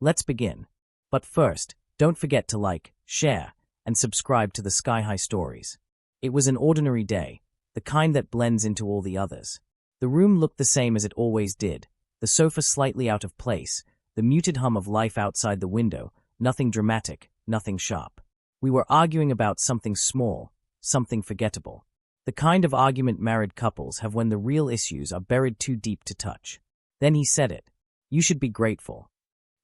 Let's begin. But first, don't forget to like, share, and subscribe to the Sky High Stories. It was an ordinary day, the kind that blends into all the others. The room looked the same as it always did, the sofa slightly out of place, the muted hum of life outside the window, nothing dramatic, nothing sharp. We were arguing about something small, something forgettable. The kind of argument married couples have when the real issues are buried too deep to touch. Then he said it. You should be grateful.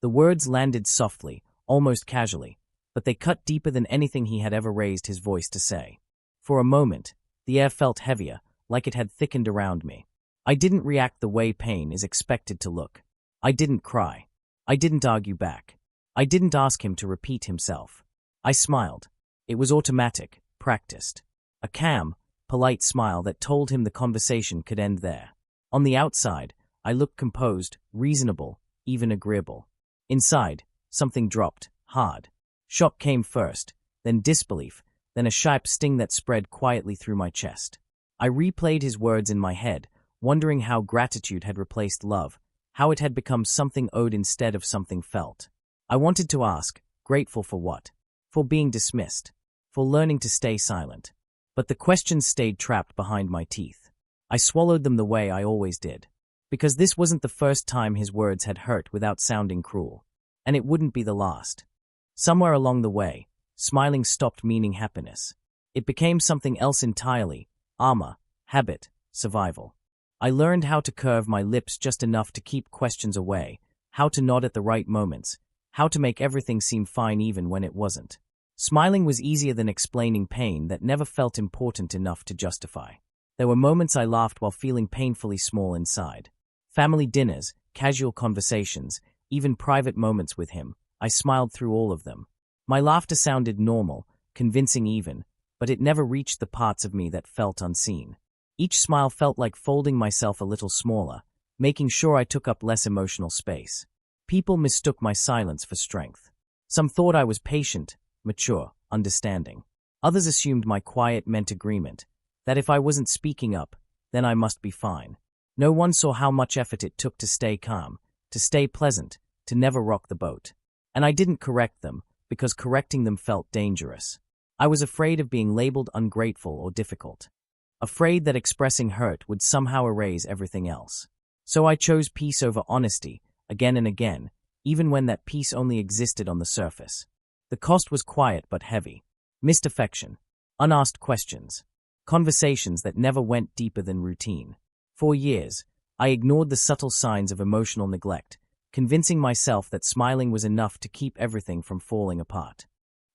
The words landed softly, almost casually, but they cut deeper than anything he had ever raised his voice to say. For a moment, the air felt heavier, like it had thickened around me. I didn't react the way pain is expected to look. I didn't cry. I didn't argue back. I didn't ask him to repeat himself. I smiled. It was automatic, practiced. A calm, polite smile that told him the conversation could end there. On the outside, I looked composed, reasonable, even agreeable. Inside, something dropped, hard. Shock came first, then disbelief, then a sharp sting that spread quietly through my chest. I replayed his words in my head, wondering how gratitude had replaced love, how it had become something owed instead of something felt. I wanted to ask, grateful for what? For being dismissed, for learning to stay silent. But the questions stayed trapped behind my teeth. I swallowed them the way I always did. Because this wasn't the first time his words had hurt without sounding cruel. And it wouldn't be the last. Somewhere along the way, smiling stopped meaning happiness. It became something else entirely, armor, habit, survival. I learned how to curve my lips just enough to keep questions away, how to nod at the right moments, how to make everything seem fine even when it wasn't. Smiling was easier than explaining pain that never felt important enough to justify. There were moments I laughed while feeling painfully small inside. Family dinners, casual conversations, even private moments with him, I smiled through all of them. My laughter sounded normal, convincing even, but it never reached the parts of me that felt unseen. Each smile felt like folding myself a little smaller, making sure I took up less emotional space. People mistook my silence for strength. Some thought I was patient, mature, understanding. Others assumed my quiet meant agreement, that if I wasn't speaking up, then I must be fine. No one saw how much effort it took to stay calm, to stay pleasant, to never rock the boat. And I didn't correct them, because correcting them felt dangerous. I was afraid of being labeled ungrateful or difficult. Afraid that expressing hurt would somehow erase everything else. So I chose peace over honesty, again and again, even when that peace only existed on the surface. The cost was quiet but heavy. Missed affection, unasked questions, conversations that never went deeper than routine. For years, I ignored the subtle signs of emotional neglect, convincing myself that smiling was enough to keep everything from falling apart.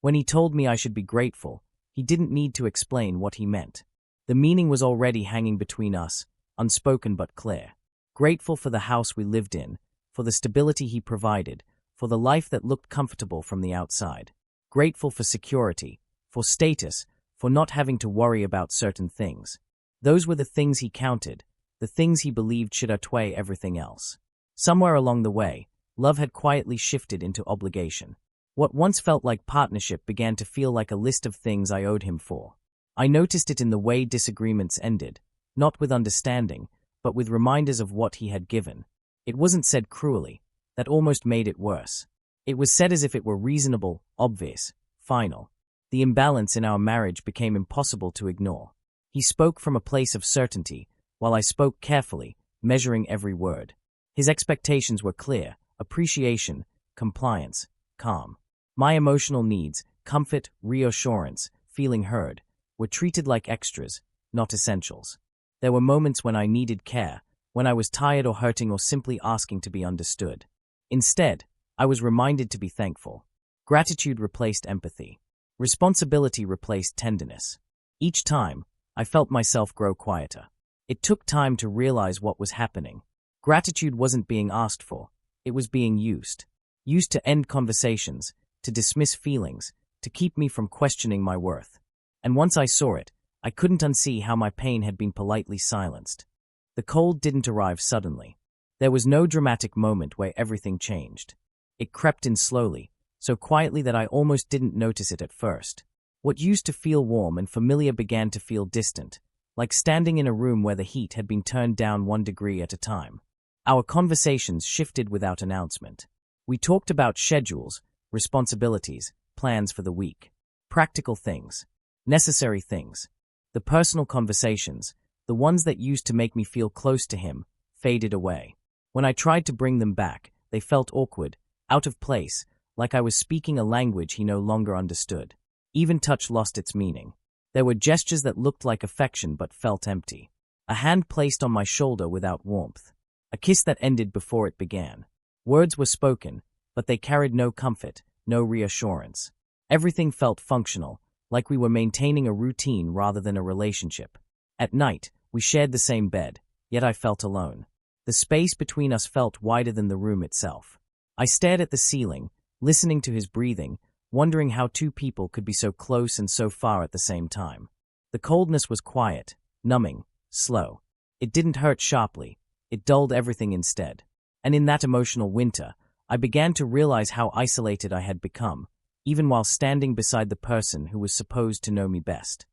When he told me I should be grateful, he didn't need to explain what he meant. The meaning was already hanging between us, unspoken but clear. Grateful for the house we lived in, for the stability he provided, for the life that looked comfortable from the outside. Grateful for security, for status, for not having to worry about certain things. Those were the things he counted, the things he believed should outweigh everything else. Somewhere along the way, love had quietly shifted into obligation. What once felt like partnership began to feel like a list of things I owed him for. I noticed it in the way disagreements ended, not with understanding, but with reminders of what he had given. It wasn't said cruelly. That almost made it worse. It was said as if it were reasonable, obvious, final. The imbalance in our marriage became impossible to ignore. He spoke from a place of certainty, while I spoke carefully, measuring every word. His expectations were clear: appreciation, compliance, calm. My emotional needs, comfort, reassurance, feeling heard, were treated like extras, not essentials. There were moments when I needed care, when I was tired or hurting or simply asking to be understood. Instead, I was reminded to be thankful. Gratitude replaced empathy. Responsibility replaced tenderness. Each time, I felt myself grow quieter. It took time to realize what was happening. Gratitude wasn't being asked for. It was being used. Used to end conversations, to dismiss feelings, to keep me from questioning my worth. And once I saw it, I couldn't unsee how my pain had been politely silenced. The cold didn't arrive suddenly. There was no dramatic moment where everything changed. It crept in slowly, so quietly that I almost didn't notice it at first. What used to feel warm and familiar began to feel distant, like standing in a room where the heat had been turned down 1 degree at a time. Our conversations shifted without announcement. We talked about schedules, responsibilities, plans for the week. Practical things. Necessary things. The personal conversations, the ones that used to make me feel close to him, faded away. When I tried to bring them back, they felt awkward, out of place, like I was speaking a language he no longer understood. Even touch lost its meaning. There were gestures that looked like affection but felt empty. A hand placed on my shoulder without warmth. A kiss that ended before it began. Words were spoken, but they carried no comfort, no reassurance. Everything felt functional, like we were maintaining a routine rather than a relationship. At night, we shared the same bed, yet I felt alone. The space between us felt wider than the room itself. I stared at the ceiling, listening to his breathing, wondering how two people could be so close and so far at the same time. The coldness was quiet, numbing, slow. It didn't hurt sharply, it dulled everything instead. And in that emotional winter, I began to realize how isolated I had become, even while standing beside the person who was supposed to know me best.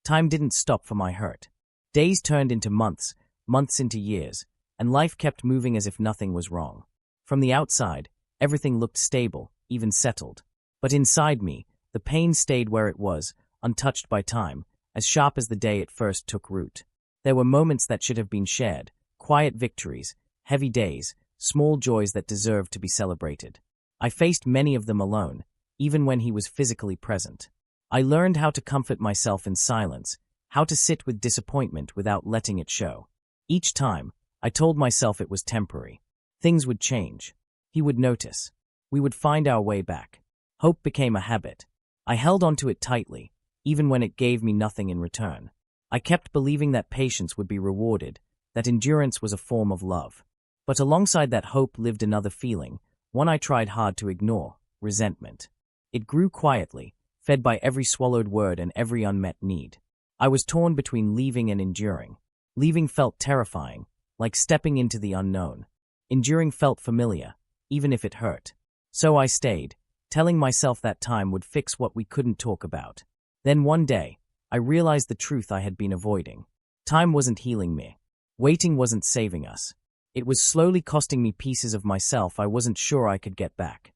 Time didn't stop for my hurt. Days turned into months, months into years, and life kept moving as if nothing was wrong. From the outside, everything looked stable, even settled. But inside me, the pain stayed where it was, untouched by time, as sharp as the day it first took root. There were moments that should have been shared, quiet victories, heavy days, small joys that deserved to be celebrated. I faced many of them alone, even when he was physically present. I learned how to comfort myself in silence, how to sit with disappointment without letting it show. Each time, I told myself it was temporary. Things would change. He would notice. We would find our way back. Hope became a habit. I held onto it tightly, even when it gave me nothing in return. I kept believing that patience would be rewarded, that endurance was a form of love. But alongside that hope lived another feeling, one I tried hard to ignore: resentment. It grew quietly, fed by every swallowed word and every unmet need. I was torn between leaving and enduring. Leaving felt terrifying, like stepping into the unknown. Enduring felt familiar, even if it hurt. So I stayed, telling myself that time would fix what we couldn't talk about. Then one day, I realized the truth I had been avoiding. Time wasn't healing me. Waiting wasn't saving us. It was slowly costing me pieces of myself I wasn't sure I could get back.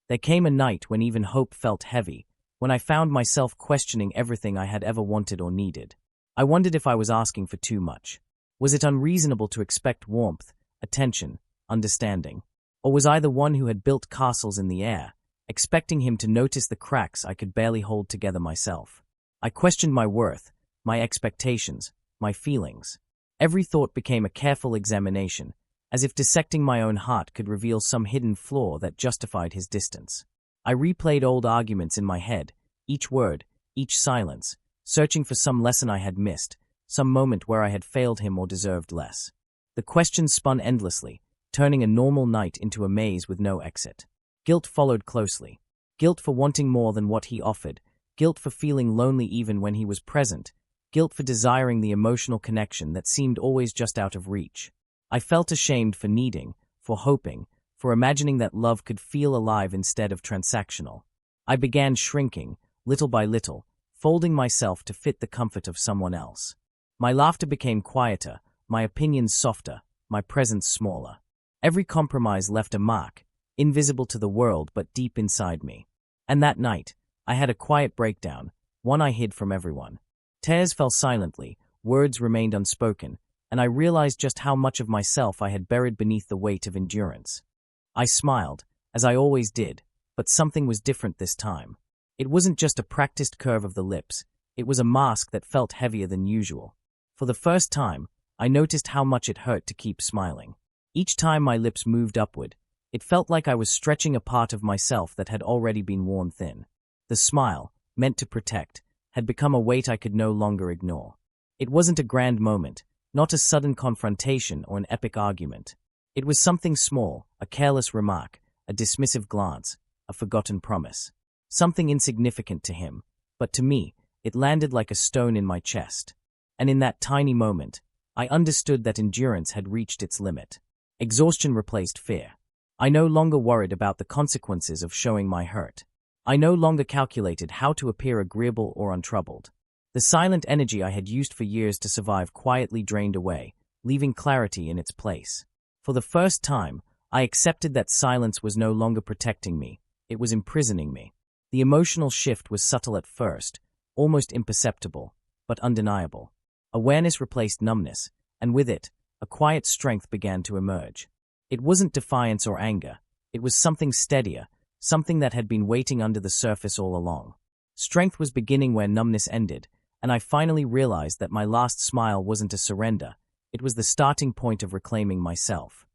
There came a night when even hope felt heavy, when I found myself questioning everything I had ever wanted or needed. I wondered if I was asking for too much. Was it unreasonable to expect warmth, attention, understanding? Or was I the one who had built castles in the air, expecting him to notice the cracks I could barely hold together myself? I questioned my worth, my expectations, my feelings. Every thought became a careful examination, as if dissecting my own heart could reveal some hidden flaw that justified his distance. I replayed old arguments in my head, each word, each silence, searching for some lesson I had missed, some moment where I had failed him or deserved less. The questions spun endlessly, turning a normal night into a maze with no exit. Guilt followed closely. Guilt for wanting more than what he offered, guilt for feeling lonely even when he was present, guilt for desiring the emotional connection that seemed always just out of reach. I felt ashamed for needing, for hoping, for imagining that love could feel alive instead of transactional. I began shrinking, little by little, folding myself to fit the comfort of someone else. My laughter became quieter, my opinions softer, my presence smaller. Every compromise left a mark, invisible to the world but deep inside me. And that night, I had a quiet breakdown, one I hid from everyone. Tears fell silently, words remained unspoken, and I realized just how much of myself I had buried beneath the weight of endurance. I smiled, as I always did, but something was different this time. It wasn't just a practiced curve of the lips, it was a mask that felt heavier than usual. For the first time, I noticed how much it hurt to keep smiling. Each time my lips moved upward, it felt like I was stretching a part of myself that had already been worn thin. The smile, meant to protect, had become a weight I could no longer ignore. It wasn't a grand moment, not a sudden confrontation or an epic argument. It was something small, a careless remark, a dismissive glance, a forgotten promise. Something insignificant to him, but to me, it landed like a stone in my chest. And in that tiny moment, I understood that endurance had reached its limit. Exhaustion replaced fear. I no longer worried about the consequences of showing my hurt. I no longer calculated how to appear agreeable or untroubled. The silent energy I had used for years to survive quietly drained away, leaving clarity in its place. For the first time, I accepted that silence was no longer protecting me, it was imprisoning me. The emotional shift was subtle at first, almost imperceptible, but undeniable. Awareness replaced numbness, and with it, a quiet strength began to emerge. It wasn't defiance or anger, it was something steadier, something that had been waiting under the surface all along. Strength was beginning where numbness ended, and I finally realized that my last smile wasn't a surrender, it was the starting point of reclaiming myself.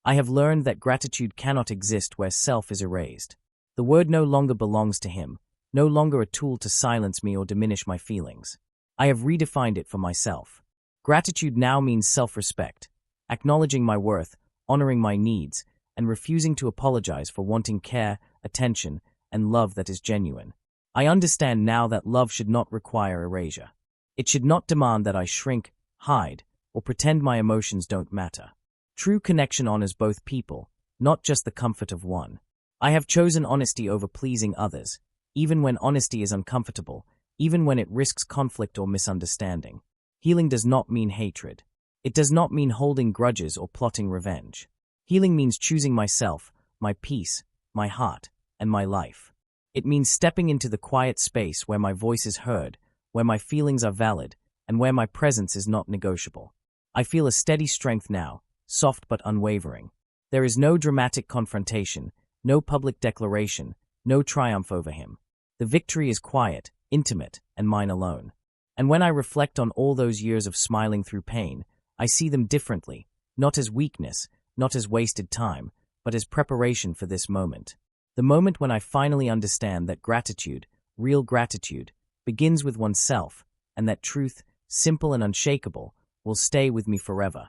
I have learned that gratitude cannot exist where self is erased. The word no longer belongs to him, no longer a tool to silence me or diminish my feelings. I have redefined it for myself. Gratitude now means self-respect, acknowledging my worth, honoring my needs, and refusing to apologize for wanting care, attention, and love that is genuine. I understand now that love should not require erasure. It should not demand that I shrink, hide, or pretend my emotions don't matter. True connection honors both people, not just the comfort of one. I have chosen honesty over pleasing others, even when honesty is uncomfortable, even when it risks conflict or misunderstanding. Healing does not mean hatred. It does not mean holding grudges or plotting revenge. Healing means choosing myself, my peace, my heart, and my life. It means stepping into the quiet space where my voice is heard, where my feelings are valid, and where my presence is not negotiable. I feel a steady strength now, soft but unwavering. There is no dramatic confrontation, no public declaration, no triumph over him. The victory is quiet, intimate, and mine alone. And when I reflect on all those years of smiling through pain, I see them differently, not as weakness, not as wasted time, but as preparation for this moment. The moment when I finally understand that gratitude, real gratitude, begins with oneself, and that truth, simple and unshakable, will stay with me forever.